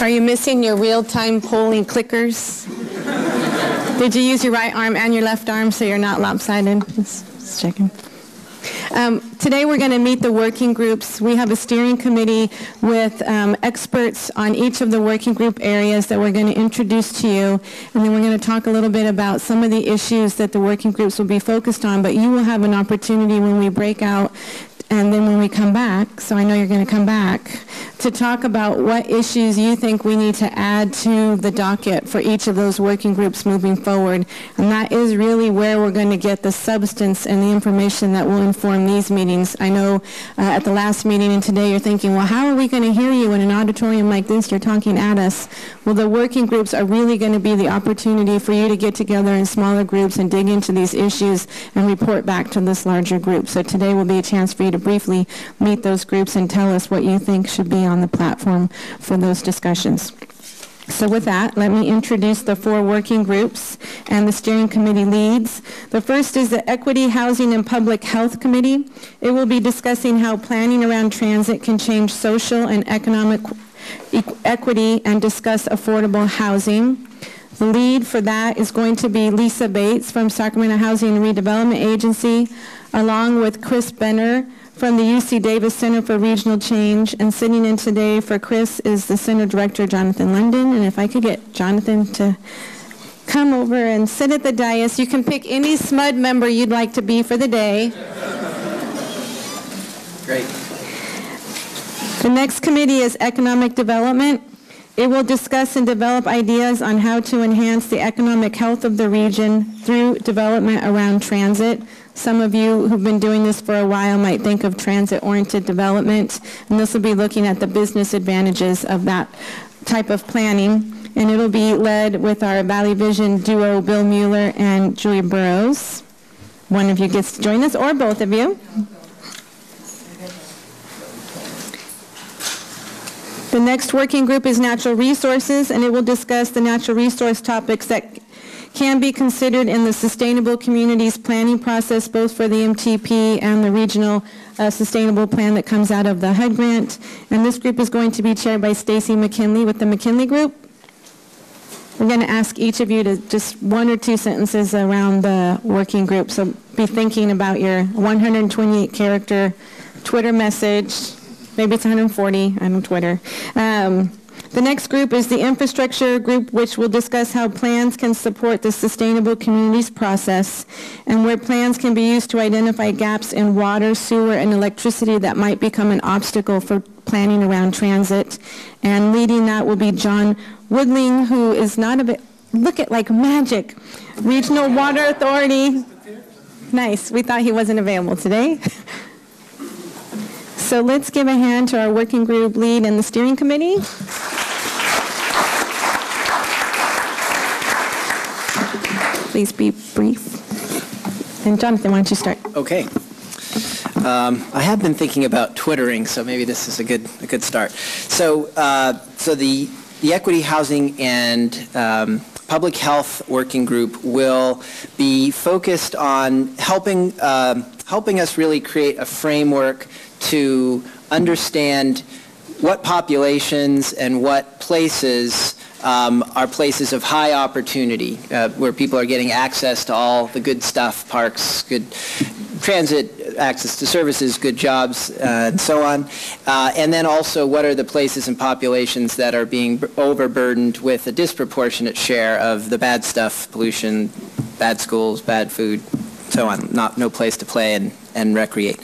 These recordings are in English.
Are you missing your real-time polling clickers? Did you use your right arm and your left arm so you're not lopsided? Just checking. Today we're going to meet the working groups. We have a steering committee with experts on each of the working group areas that we're going to introduce to you, and then we're going to talk a little bit about some of the issues that the working groups will be focused on, but you will have an opportunity when we break out and then when we come back, so I know you're going to come back, to talk about what issues you think we need to add to the docket for each of those working groups moving forward. And that is really where we're going to get the substance and the information that will inform these meetings. I know at the last meeting and today you're thinking, well, how are we going to hear you in an auditorium like this? You're talking at us. Well, the working groups are really going to be the opportunity for you to get together in smaller groups and dig into these issues and report back to this larger group. So today will be a chance for you to briefly meet those groups and tell us what you think should be on the platform for those discussions. So with that, let me introduce the 4 working groups and the steering committee leads. The first is the Equity, Housing, and Public Health Committee. It will be discussing how planning around transit can change social and economic equity and discuss affordable housing. The lead for that is going to be Lisa Bates from Sacramento Housing and Redevelopment Agency, along with Chris Benner from the UC Davis Center for Regional Change, and sitting in today for Chris is the Center Director, Jonathan London. And if I could get Jonathan to come over and sit at the dais. You can pick any SMUD member you'd like to be for the day. Great. The next committee is Economic Development. It will discuss and develop ideas on how to enhance the economic health of the region through development around transit. Some of you who've been doing this for a while might think of transit-oriented development, and this will be looking at the business advantages of that type of planning. And it'll be led with our Valley Vision duo, Bill Mueller and Julia Burrows. One of you gets to join us, or both of you. The next working group is Natural Resources, and it will discuss the natural resource topics that can be considered in the Sustainable Communities Planning process, both for the MTP and the regional sustainable plan that comes out of the HUD grant. And this group is going to be chaired by Stacy McKinley with the McKinley Group. We're going to ask each of you to just 1 or 2 sentences around the working group. So be thinking about your 128-character Twitter message. Maybe it's 140 on Twitter. The next group is the Infrastructure Group, which will discuss how plans can support the Sustainable Communities process and where plans can be used to identify gaps in water, sewer, and electricity that might become an obstacle for planning around transit. And leading that will be John Woodling, who is not a bit, look at like magic, Regional Water Authority. Nice, we thought he wasn't available today. So let's give a hand to our working group lead and the steering committee. Please be brief. And Jonathan, why don't you start? Okay. I have been thinking about Twittering, so maybe this is a good start. So, the Equity, Housing, and Public Health Working Group will be focused on helping us really create a framework to understand what populations and what places are places of high opportunity, where people are getting access to all the good stuff, parks, good transit, access to services, good jobs, and so on. And then also, what are the places and populations that are being overburdened with a disproportionate share of the bad stuff, pollution, bad schools, bad food, so on, no place to play and recreate.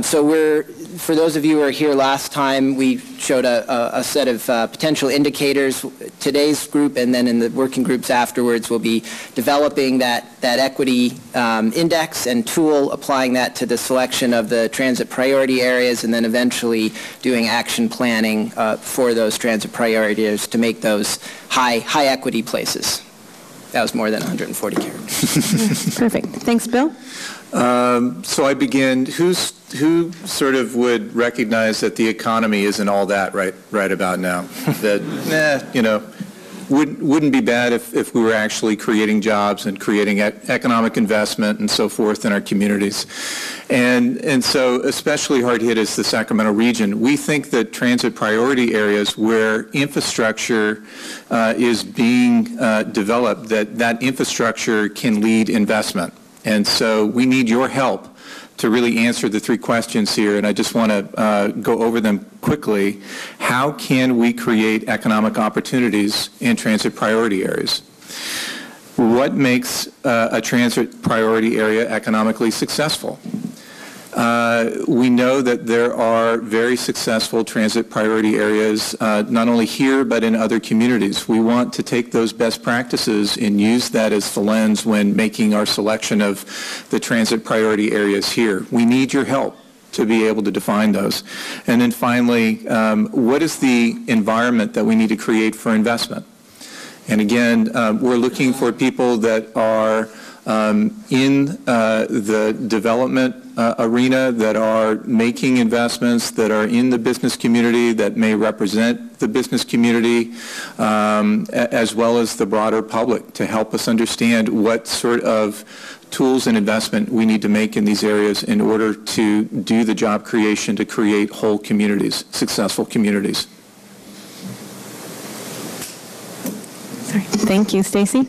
So for those of you who were here last time, we showed a set of potential indicators. Today's group and then in the working groups afterwards will be developing that equity index and tool, applying that to the selection of the transit priority areas, and then eventually doing action planning for those transit priority areas to make those high equity places. That was more than 140 characters. Perfect. Thanks, Bill. So I begin. Who sort of would recognize that the economy isn't all that right about now? That wouldn't be bad if we were actually creating jobs and creating economic investment and so forth in our communities. And so especially hard hit is the Sacramento region. We think that transit priority areas where infrastructure is being developed, that infrastructure can lead investment. And so we need your help to really answer the 3 questions here, and I just want to go over them quickly. How can we create economic opportunities in transit priority areas? What makes a transit priority area economically successful? We know that there are very successful transit priority areas, not only here but in other communities. We want to take those best practices and use that as the lens when making our selection of the transit priority areas here. We need your help to be able to define those. And then finally, what is the environment that we need to create for investment? And again, we're looking for people that are in the development arena, that are making investments, that are in the business community, that may represent the business community, as well as the broader public, to help us understand what sort of tools and investment we need to make in these areas in order to do the job creation to create whole communities, successful communities. Sorry. Thank you, Stacy.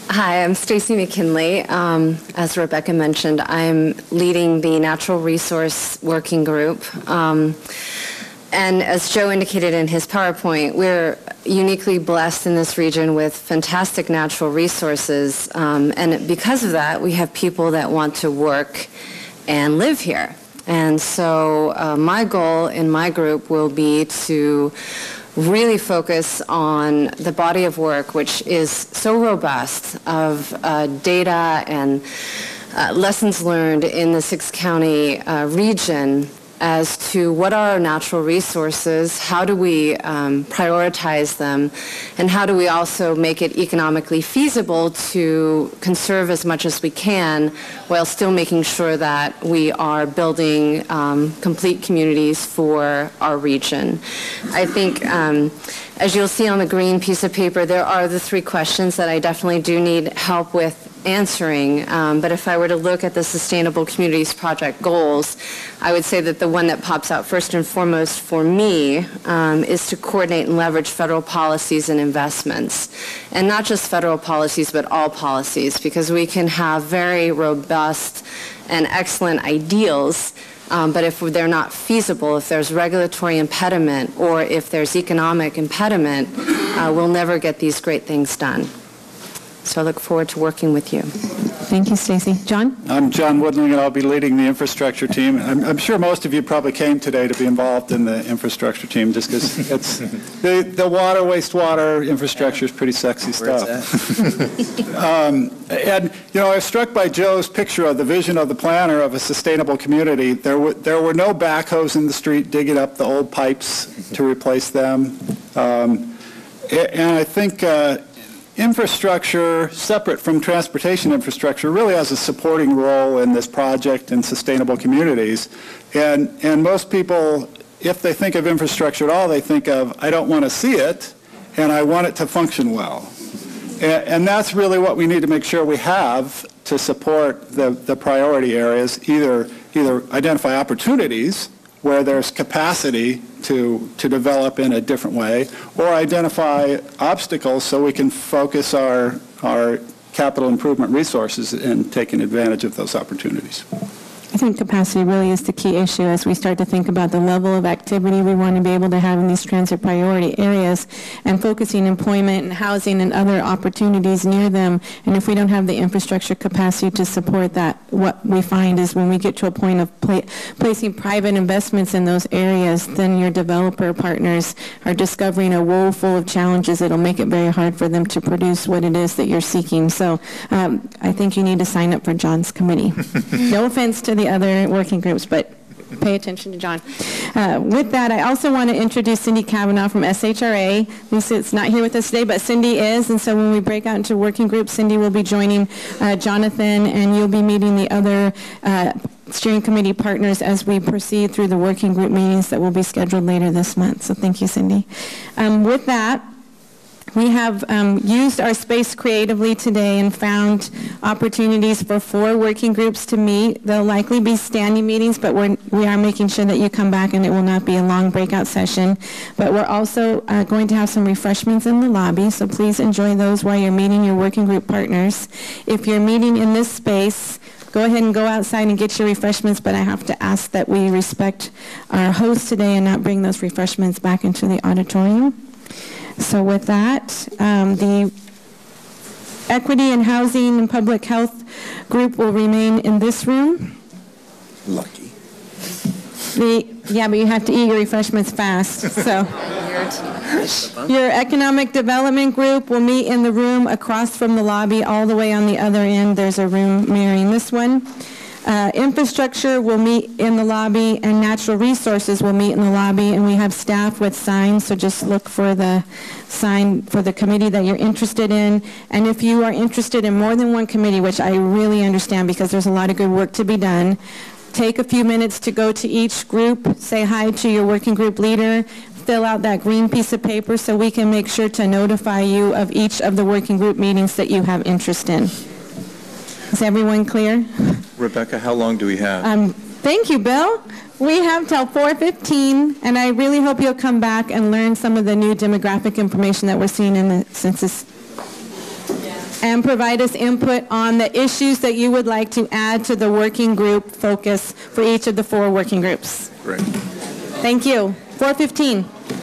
Hi, I'm Stacy McKinley. As Rebecca mentioned, I'm leading the Natural Resource Working Group. And as Joe indicated in his PowerPoint, we're uniquely blessed in this region with fantastic natural resources. And because of that, we have people that want to work and live here. And so my goal in my group will be to really focus on the body of work, which is so robust, of data and lessons learned in the 6-county region as to what are our natural resources, how do we prioritize them, and how do we also make it economically feasible to conserve as much as we can while still making sure that we are building complete communities for our region. I think as you'll see on the green piece of paper, there are the 3 questions that I definitely do need help with answering, but if I were to look at the Sustainable Communities Project goals, I would say that the one that pops out first and foremost for me is to coordinate and leverage federal policies and investments. And not just federal policies, but all policies, because we can have very robust and excellent ideals, but if they're not feasible, if there's regulatory impediment, or if there's economic impediment, we'll never get these great things done. So I look forward to working with you. Thank you, Stacy. John? I'm John Woodling, and I'll be leading the infrastructure team. I'm sure most of you probably came today to be involved in the infrastructure team, just because it's the water, wastewater infrastructure is pretty sexy stuff. And, you know, I was struck by Joe's picture of the vision of the planner of a sustainable community. There were no backhoes in the street digging up the old pipes to replace them. And I think infrastructure, separate from transportation infrastructure, really has a supporting role in this project in sustainable communities. And most people, if they think of infrastructure at all, they think of, I don't want to see it, and I want it to function well. And that's really what we need to make sure we have to support the priority areas, either identify opportunities where there's capacity to develop in a different way, or identify obstacles so we can focus our capital improvement resources in taking advantage of those opportunities. I think capacity really is the key issue as we start to think about the level of activity we want to be able to have in these transit priority areas, and focusing employment and housing and other opportunities near them. And if we don't have the infrastructure capacity to support that, what we find is when we get to a point of placing private investments in those areas, then your developer partners are discovering a woe full of challenges that'll make it very hard for them to produce what it is that you're seeking. So I think you need to sign up for John's committee. No offense to the other working groups, but pay attention to John. With that, I also want to introduce Cindy Kavanaugh from SHRA. Lisa's not here with us today, but Cindy is, and so when we break out into working groups, Cindy will be joining Jonathan, and you'll be meeting the other steering committee partners as we proceed through the working group meetings that will be scheduled later this month. So thank you, Cindy. With that, We have used our space creatively today and found opportunities for 4 working groups to meet. They'll likely be standing meetings, but we are making sure that you come back and it will not be a long breakout session. But we're also going to have some refreshments in the lobby, so please enjoy those while you're meeting your working group partners. If you're meeting in this space, go ahead and go outside and get your refreshments, but I have to ask that we respect our host today and not bring those refreshments back into the auditorium. So with that, the Equity and Housing and Public Health group will remain in this room. Lucky. Yeah, but you have to eat your refreshments fast. So your Economic Development group will meet in the room across from the lobby all the way on the other end. There's a room mirroring this one. Infrastructure will meet in the lobby, and Natural Resources will meet in the lobby, and we have staff with signs, so just look for the sign for the committee that you're interested in. And if you are interested in more than one committee, which I really understand because there's a lot of good work to be done, take a few minutes to go to each group, say hi to your working group leader, fill out that green piece of paper so we can make sure to notify you of each of the working group meetings that you have interest in. Is everyone clear? Rebecca, how long do we have? Thank you, Bill. We have till 4:15, and I really hope you'll come back and learn some of the new demographic information that we're seeing in the census. And provide us input on the issues that you would like to add to the working group focus for each of the 4 working groups. Great. Thank you. 4:15.